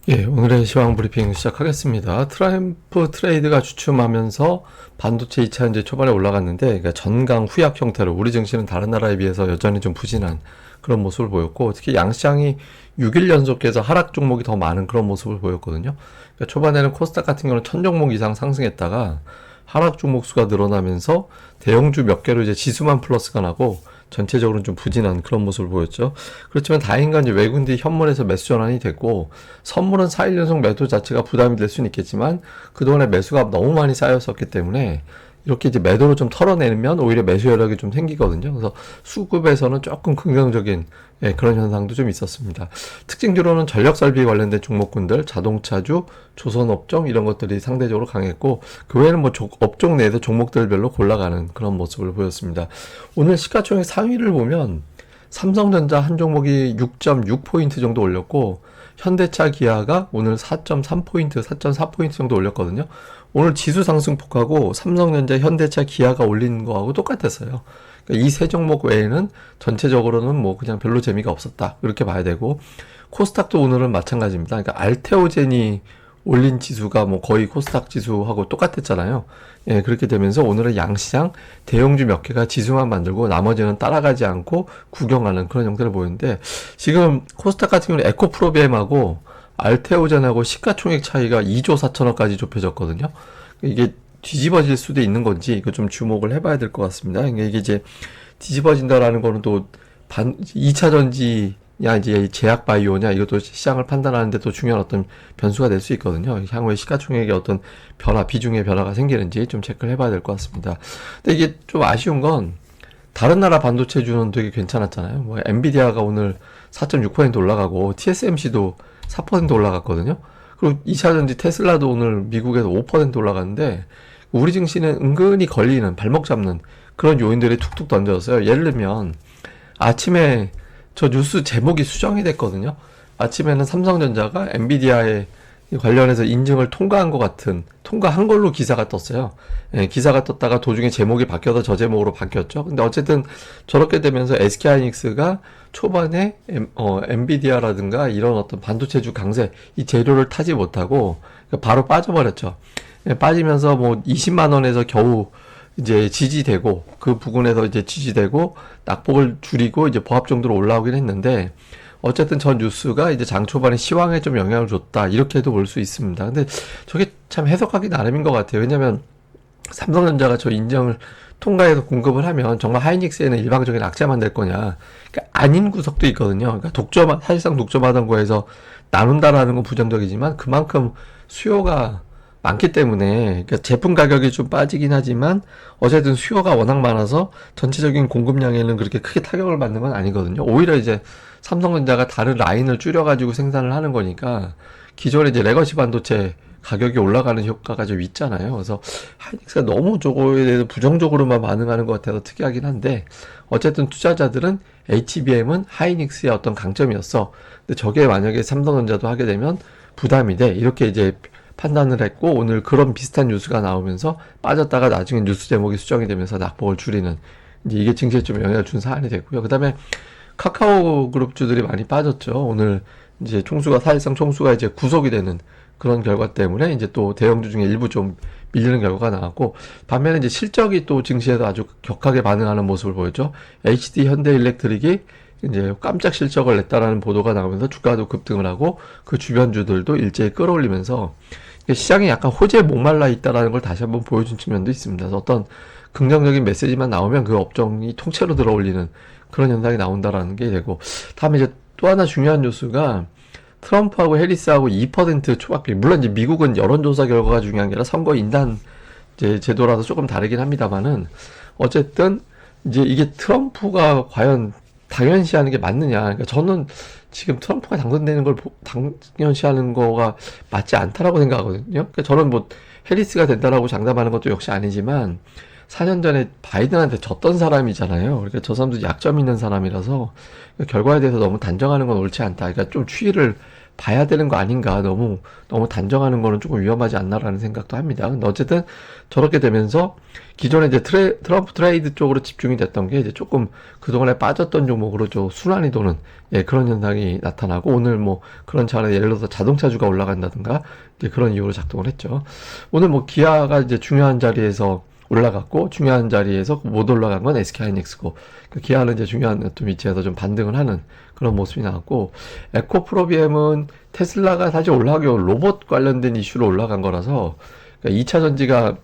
예, 오늘의 시황 브리핑 시작하겠습니다. 트라이엠프 트레이드가 주춤하면서 반도체 2차 현재 초반에 올라갔는데, 그러니까 전강 후약 형태로 우리 증시는 다른 나라에 비해서 여전히 좀 부진한 그런 모습을 보였고, 특히 양시장이 6일 연속해서 하락 종목이 더 많은 그런 모습을 보였거든요. 그러니까 초반에는 코스닥 같은 경우는 1000종목 이상 상승했다가 하락 종목 수가 늘어나면서 대형주 몇 개로 이제 지수만 플러스가 나고 전체적으로는 좀 부진한 그런 모습을 보였죠. 그렇지만 다행인 이제 외국인들이 현물에서 매수 전환이 됐고, 선물은 4일 연속 매도 자체가 부담이 될 수는 있겠지만 그동안에 매수가 너무 많이 쌓였었기 때문에 이렇게 이제 매도로 좀 털어내면 오히려 매수 여력이 좀 생기거든요. 그래서 수급에서는 조금 긍정적인 그런 현상도 좀 있었습니다. 특징주로는 전력 설비 관련된 종목군들, 자동차주, 조선업종 이런 것들이 상대적으로 강했고, 그 외에는 뭐 업종 내에서 종목들별로 골라가는 그런 모습을 보였습니다. 오늘 시가총액 상위를 보면 삼성전자 한 종목이 6.6포인트 정도 올렸고, 현대차 기아가 오늘 4.3포인트, 4.4포인트 정도 올렸거든요. 오늘 지수 상승폭하고 삼성전자, 현대차, 기아가 올린 거하고 똑같았어요. 그러니까 이 세 종목 외에는 전체적으로는 뭐 그냥 별로 재미가 없었다, 이렇게 봐야 되고, 코스닥도 오늘은 마찬가지입니다. 그러니까 알테오젠이 올린 지수가 뭐 거의 코스닥 지수하고 똑같았잖아요. 예, 그렇게 되면서 오늘은 양시장 대형주 몇 개가 지수만 만들고 나머지는 따라가지 않고 구경하는 그런 형태를 보이는데, 지금 코스닥 같은 경우는 에코프로비엠하고 알테오젠하고 시가총액 차이가 2조 4천억까지 좁혀졌거든요. 이게 뒤집어질 수도 있는 건지 이거 좀 주목을 해봐야 될 것 같습니다. 그러니까 이게 이제 뒤집어진다라는 거는 또 2차 전지냐 이제 제약 바이오냐, 이것도 시장을 판단하는데 또 중요한 어떤 변수가 될 수 있거든요. 향후에 시가총액의 어떤 변화, 비중의 변화가 생기는지 좀 체크를 해봐야 될 것 같습니다. 근데 이게 좀 아쉬운 건 다른 나라 반도체주는 되게 괜찮았잖아요. 뭐 엔비디아가 오늘 4.6% 올라가고 TSMC도 4% 올라갔거든요. 그리고 2차전지 테슬라도 오늘 미국에서 5% 올라갔는데, 우리 증시는 은근히 걸리는, 발목 잡는 그런 요인들이 툭툭 던져졌어요. 예를 들면 아침에 저 뉴스 제목이 수정이 됐거든요. 아침에는 삼성전자가 엔비디아에 관련해서 인증을 통과한 것 같은, 통과한 걸로 기사가 떴어요. 예, 기사가 떴다가 도중에 제목이 바뀌어서 저 제목으로 바뀌었죠. 근데 어쨌든 저렇게 되면서 SK하이닉스가 초반에 엔비디아라든가 이런 어떤 반도체주 강세, 이 재료를 타지 못하고 바로 빠져버렸죠. 예, 빠지면서 뭐 20만 원에서 겨우 이제 지지되고, 그 부근에서 이제 지지되고 낙폭을 줄이고 이제 보합 정도로 올라오긴 했는데, 어쨌든 전 뉴스가 이제 장 초반에 시황에 좀 영향을 줬다, 이렇게도 볼 수 있습니다. 근데 저게 참 해석하기 나름인 것 같아요. 왜냐면 삼성전자가 저 인정을 통과해서 공급을 하면 정말 하이닉스에는 일방적인 악재만 될 거냐, 그러니까 아닌 구석도 있거든요. 그러니까 사실상 독점하던 거에서 나눈다라는 건 부정적이지만 그만큼 수요가 많기 때문에, 그러니까 제품 가격이 좀 빠지긴 하지만 어쨌든 수요가 워낙 많아서 전체적인 공급량에는 그렇게 크게 타격을 받는 건 아니거든요. 오히려 이제 삼성전자가 다른 라인을 줄여가지고 생산을 하는 거니까 기존에 이제 레거시 반도체 가격이 올라가는 효과가 좀 있잖아요. 그래서 하이닉스가 너무 저거에 대해서 부정적으로만 반응하는 것 같아서 특이하긴 한데, 어쨌든 투자자들은 HBM은 하이닉스의 어떤 강점이었어, 근데 저게 만약에 삼성전자도 하게 되면 부담이 돼, 이렇게 이제 판단을 했고, 오늘 그런 비슷한 뉴스가 나오면서 빠졌다가 나중에 뉴스 제목이 수정이 되면서 낙폭을 줄이는, 이제 이게 증시에 좀 영향을 준 사안이 됐고요. 그 다음에 카카오 그룹주들이 많이 빠졌죠. 오늘 이제 사실상 총수가 이제 구속이 되는 그런 결과 때문에 이제 또 대형주 중에 일부 좀 밀리는 결과가 나왔고, 반면에 이제 실적이 또 증시에서 아주 격하게 반응하는 모습을 보였죠. HD 현대일렉트릭이 이제 깜짝 실적을 냈다라는 보도가 나오면서 주가도 급등을 하고, 그 주변주들도 일제히 끌어올리면서 시장이 약간 호재에 목말라 있다라는 걸 다시 한번 보여준 측면도 있습니다. 그래서 어떤 긍정적인 메시지만 나오면 그 업종이 통째로 들어올리는 그런 현상이 나온다라는 게 되고, 다음에 이제 또 하나 중요한 뉴스가 트럼프하고 해리스하고 2% 초박빙. 물론 이제 미국은 여론조사 결과가 중요한 게 아니라 선거 인단 이제 제도라서 조금 다르긴 합니다만은, 어쨌든 이제 이게 트럼프가 과연 당연시하는 게 맞느냐. 그러니까 저는 지금 트럼프가 당선되는 걸 당연시하는 거가 맞지 않다라고 생각하거든요. 그러니까 저는 뭐 해리스가 된다라고 장담하는 것도 역시 아니지만, 4년 전에 바이든한테 졌던 사람이잖아요. 그러니까 저 사람도 약점 있는 사람이라서 결과에 대해서 너무 단정하는 건 옳지 않다. 그러니까 좀 추이를 봐야 되는 거 아닌가. 너무 단정하는 거는 조금 위험하지 않나라는 생각도 합니다. 근데 어쨌든 저렇게 되면서 기존에 이제 트럼프 트레이드 쪽으로 집중이 됐던 게 이제 조금 그동안에 빠졌던 종목으로 좀 순환이 도는 그런 현상이 나타나고, 오늘 뭐 그런 차례 예를 들어서 자동차주가 올라간다든가 이제 그런 이유로 작동을 했죠. 오늘 뭐 기아가 이제 중요한 자리에서 올라갔고, 중요한 자리에서 못 올라간 건 SK하이닉스고, 그 기아는 이제 중요한 어떤 위치에서 좀 반등을 하는 그런 모습이 나왔고, 에코프로비엠은 테슬라가 사실 올라가기 로봇 관련된 이슈로 올라간 거라서, 그러니까 2차 전지가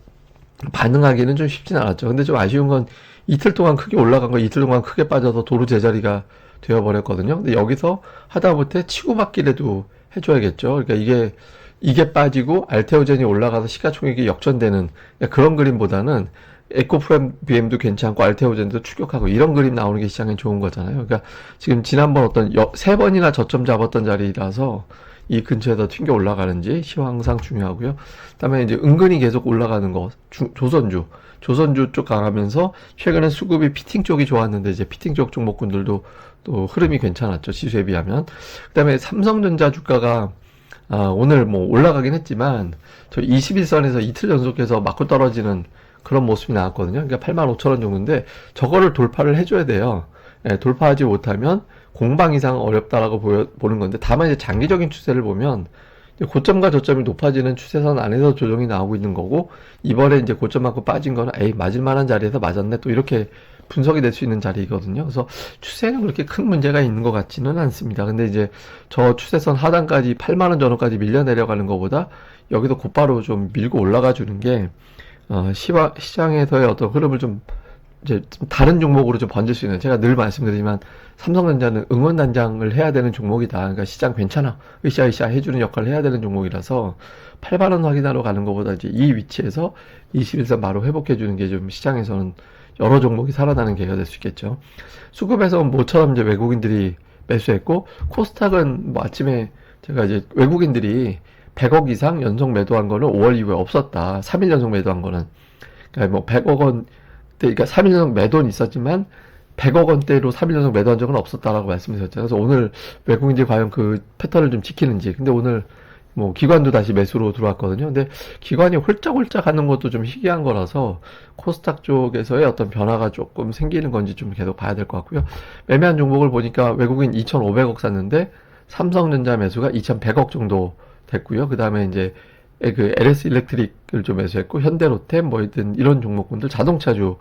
반응하기는 좀 쉽진 않았죠. 근데 좀 아쉬운 건 이틀 동안 크게 올라간 거 이틀 동안 크게 빠져서 도루 제자리가 되어버렸거든요. 근데 여기서 하다못해 치고받기라도 해줘야겠죠. 그러니까 이게 빠지고 알테오젠이 올라가서 시가총액이 역전되는 그런 그림보다는 에코프로비엠도 괜찮고 알테오젠도 추격하고 이런 그림 나오는 게 시장에 좋은 거잖아요. 그러니까 지금 지난번 어떤 세 번이나 저점 잡았던 자리라서 이 근처에서 튕겨 올라가는지 시황 항상 중요하고요. 그다음에 이제 은근히 계속 올라가는 거 조선주 쪽 가면서 최근에 수급이 피팅 쪽이 좋았는데 이제 피팅 쪽 종목군들도 또 흐름이 괜찮았죠, 지수에 비하면. 그다음에 삼성전자 주가가 오늘 뭐 올라가긴 했지만 저 21선에서 이틀 연속해서 맞고 떨어지는 그런 모습이 나왔거든요. 그러니까 85,000원 정도인데 저거를 돌파를 해줘야 돼요. 돌파하지 못하면 공방 이상 어렵다라고 보는 건데, 다만 이제 장기적인 추세를 보면 고점과 저점이 높아지는 추세선 안에서 조정이 나오고 있는 거고, 이번에 이제 고점 맞고 빠진 거는 맞을 만한 자리에서 맞았네, 또 이렇게 분석이 될 수 있는 자리거든요. 그래서 추세는 그렇게 큰 문제가 있는 것 같지는 않습니다. 근데 이제 저 추세선 하단까지 8만원 전후까지 밀려 내려가는 것보다 여기도 곧바로 좀 밀고 올라가 주는 게 시장에서의 어떤 흐름을 좀 이제 다른 종목으로 좀 번질 수 있는, 제가 늘 말씀드리지만 삼성전자는 응원단장을 해야 되는 종목이다. 그러니까 시장 괜찮아, 으쌰으쌰 해주는 역할을 해야 되는 종목이라서 8만원 확인하러 가는 것보다 이제 이 위치에서 21선 바로 회복해주는 게 좀 시장에서는 여러 종목이 살아나는 계기가 될 수 있겠죠. 수급에서는 모처럼 이제 외국인들이 매수했고, 코스닥은 뭐 아침에 제가 이제 외국인들이 100억 이상 연속 매도한 거는 5월 이후에 없었다. 3일 연속 매도한 거는. 그러니까 뭐 100억 원, 그러니까 3일 연속 매도는 있었지만 100억 원대로 3일 연속 매도한 적은 없었다라고 말씀드렸잖아요. 그래서 오늘 외국인들이 과연 그 패턴을 좀 지키는지. 근데 오늘 뭐 기관도 다시 매수로 들어왔거든요. 근데 기관이 홀짝홀짝 하는 것도 좀 희귀한 거라서 코스닥 쪽에서의 어떤 변화가 조금 생기는 건지 좀 계속 봐야 될 것 같고요. 매매한 종목을 보니까 외국인 2,500억 샀는데 삼성전자 매수가 2,100억 정도 됐고요. 그 다음에 이제 그 LS 일렉트릭을 좀 매수했고, 현대로템 뭐 이런 종목군들 자동차주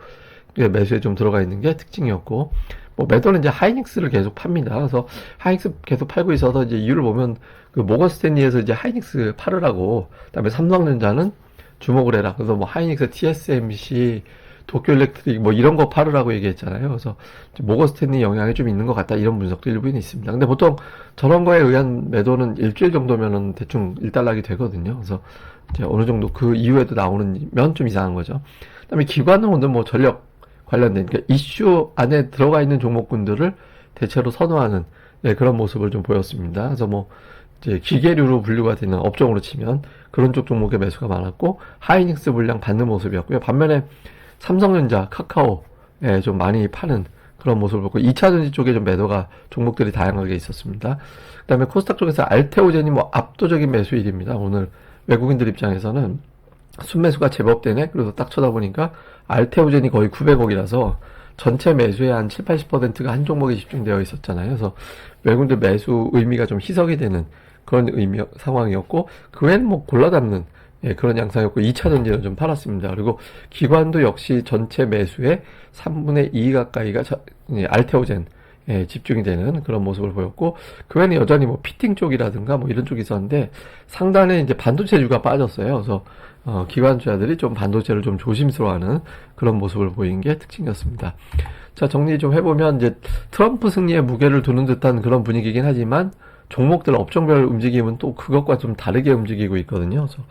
매수에 좀 들어가 있는 게 특징이었고, 뭐 매도는 이제 하이닉스를 계속 팝니다. 그래서 하이닉스 계속 팔고 있어서 이제 이유를 보면 그 모건 스탠리에서 이제 하이닉스 팔으라고, 그다음에 삼성전자는 주목을 해라. 그래서 뭐 하이닉스, TSMC, 도쿄 일렉트릭 뭐 이런 거 팔으라고 얘기했잖아요. 그래서 모건 스탠리 영향이 좀 있는 것 같다, 이런 분석도 일부는 있습니다. 근데 보통 저런 거에 의한 매도는 일주일 정도면은 대충 일단락이 되거든요. 그래서 이제 어느 정도 그 이후에도 나오는 좀 이상한 거죠. 그다음에 기관은 오늘 뭐 전력 관련된, 그러니까 이슈 안에 들어가 있는 종목군들을 대체로 선호하는 그런 모습을 좀 보였습니다. 그래서 뭐 이제 기계류로 분류가 되는 업종으로 치면 그런 쪽 종목의 매수가 많았고, 하이닉스 물량 받는 모습이었고요. 반면에 삼성전자, 카카오 좀 많이 파는 그런 모습을 보고, 2차전지 쪽에 좀 매도가 종목들이 다양하게 있었습니다. 그 다음에 코스닥 쪽에서 알테오젠이 뭐 압도적인 매수일입니다. 오늘 외국인들 입장에서는 순매수가 제법 되네. 그래서 딱 쳐다보니까 알테오젠이 거의 900억이라서 전체 매수의 한 7, 80%가 한 종목에 집중되어 있었잖아요. 그래서 외국인들 매수 의미가 좀 희석이 되는 그런 상황이었고, 그 외에는 뭐 골라담는 그런 양상이었고, 2차 전지는 좀 팔았습니다. 그리고 기관도 역시 전체 매수의 3분의 2 가까이가 알테오젠 집중이 되는 그런 모습을 보였고, 그 외에는 여전히 뭐 피팅 쪽이라든가 뭐 이런 쪽이 있었는데, 상단에 이제 반도체주가 빠졌어요. 그래서 기관주자들이 좀 반도체를 좀 조심스러워하는 그런 모습을 보인 게 특징이었습니다. 자, 정리 좀 해보면 이제 트럼프 승리에 무게를 두는 듯한 그런 분위기긴 하지만, 종목들 업종별 움직임은 또 그것과 좀 다르게 움직이고 있거든요. 그래서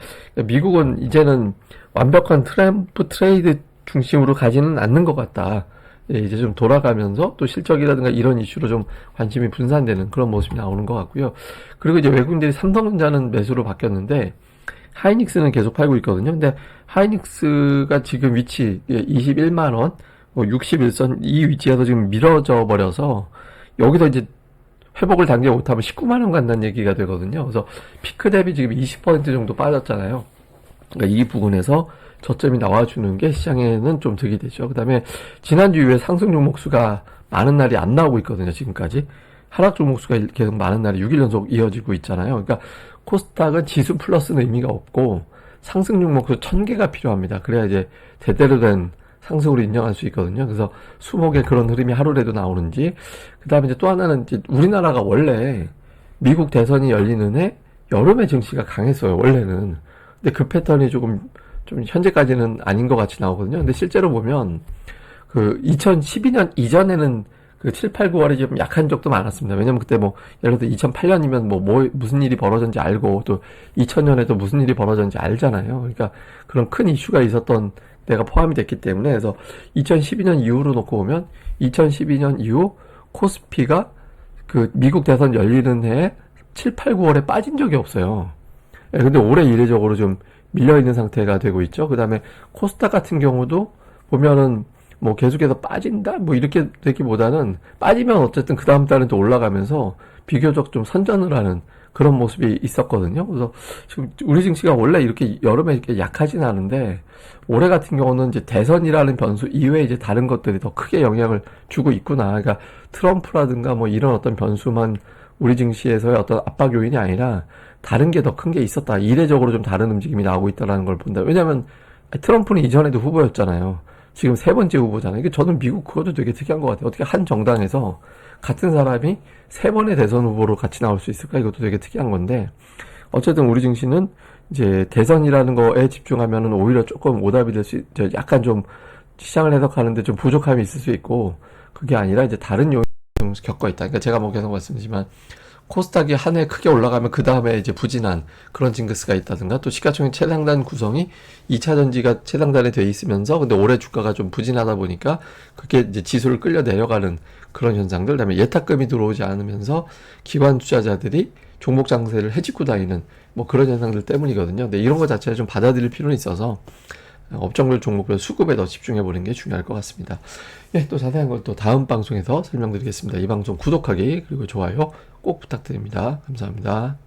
미국은 이제는 완벽한 트럼프 트레이드 중심으로 가지는 않는 것 같다. 이제 좀 돌아가면서 또 실적이라든가 이런 이슈로 좀 관심이 분산되는 그런 모습이 나오는 것 같고요. 그리고 이제 외국인들이 삼성전자는 매수로 바뀌었는데, 하이닉스는 계속 팔고 있거든요. 근데 하이닉스가 지금 위치 21만원, 61선 이 위치에서 지금 미뤄져 버려서 여기서 이제 회복을 단계 못하면 19만 원 간다는 얘기가 되거든요. 그래서 피크 대비 지금 20% 정도 빠졌잖아요. 그러니까 이 부분에서 저점이 나와주는 게 시장에는 좀 득이 되죠. 그 다음에 지난주 이후에 상승 종목수가 많은 날이 안 나오고 있거든요. 지금까지. 하락 종목수가 계속 많은 날이 6일 연속 이어지고 있잖아요. 그러니까 코스닥은 지수 플러스는 의미가 없고 상승 종목수 1000개가 필요합니다. 그래야 이제 제대로 된 상승으로 인정할 수 있거든요. 그래서 수목에 그런 흐름이 하루라도 나오는지. 그 다음에 이제 또 하나는 이제 우리나라가 원래 미국 대선이 열리는 해 여름에 증시가 강했어요. 원래는. 근데 그 패턴이 좀 현재까지는 아닌 것 같이 나오거든요. 근데 실제로 보면 그 2012년 이전에는 그 7, 8, 9월이 좀 약한 적도 많았습니다. 왜냐면 그때 뭐 예를 들어 2008년이면 무슨 일이 벌어졌는지 알고 또 2000년에도 무슨 일이 벌어졌는지 알잖아요. 그러니까 그런 큰 이슈가 있었던 때가 포함이 됐기 때문에 그래서 2012년 이후로 놓고 보면 2012년 이후 코스피가 그 미국 대선 열리는 해에 7, 8, 9월에 빠진 적이 없어요. 예, 근데 올해 이례적으로 좀 밀려있는 상태가 되고 있죠. 그 다음에 코스닥 같은 경우도 보면은 뭐 계속해서 빠진다? 뭐 이렇게 되기보다는 빠지면 어쨌든 그 다음 달은 또 올라가면서 비교적 좀 선전을 하는 그런 모습이 있었거든요. 그래서 지금 우리 증시가 원래 이렇게 여름에 이렇게 약하진 않은데 올해 같은 경우는 이제 대선이라는 변수 이외에 이제 다른 것들이 더 크게 영향을 주고 있구나. 그러니까 트럼프라든가 뭐 이런 어떤 변수만 우리 증시에서의 어떤 압박 요인이 아니라 다른 게 더 큰 게 있었다. 이례적으로 좀 다른 움직임이 나오고 있다는 걸 본다. 왜냐하면 트럼프는 이전에도 후보였잖아요. 지금 세 번째 후보잖아요. 이게 저는 미국 그것도 되게 특이한 것 같아요. 어떻게 한 정당에서 같은 사람이 세 번의 대선 후보로 같이 나올 수 있을까? 이것도 되게 특이한 건데 어쨌든 우리 증시는 이제 대선이라는 거에 집중하면은 오히려 조금 오답이 될 수, 약간 좀 시장을 해석하는데 좀 부족함이 있을 수 있고 그게 아니라 이제 다른 요인을 좀 겪고 있다. 그러니까 제가 뭐 계속 말씀드리지만 코스닥이 한 해 크게 올라가면 그 다음에 이제 부진한 그런 징크스가 있다든가 또 시가총액 최상단 구성이 2차 전지가 최상단에 돼 있으면서 근데 올해 주가가 좀 부진하다 보니까 그게 이제 지수를 끌려 내려가는 그런 현상들, 그다음에 예탁금이 들어오지 않으면서 기관 투자자들이 종목 장세를 해집고 다니는 뭐 그런 현상들 때문이거든요. 근데 이런 것 자체를 좀 받아들일 필요는 있어서 업종별 종목별 수급에 더 집중해 보는 게 중요할 것 같습니다. 예, 또 자세한 걸 또 다음 방송에서 설명드리겠습니다. 이 방송 구독하기 그리고 좋아요 꼭 부탁드립니다. 감사합니다.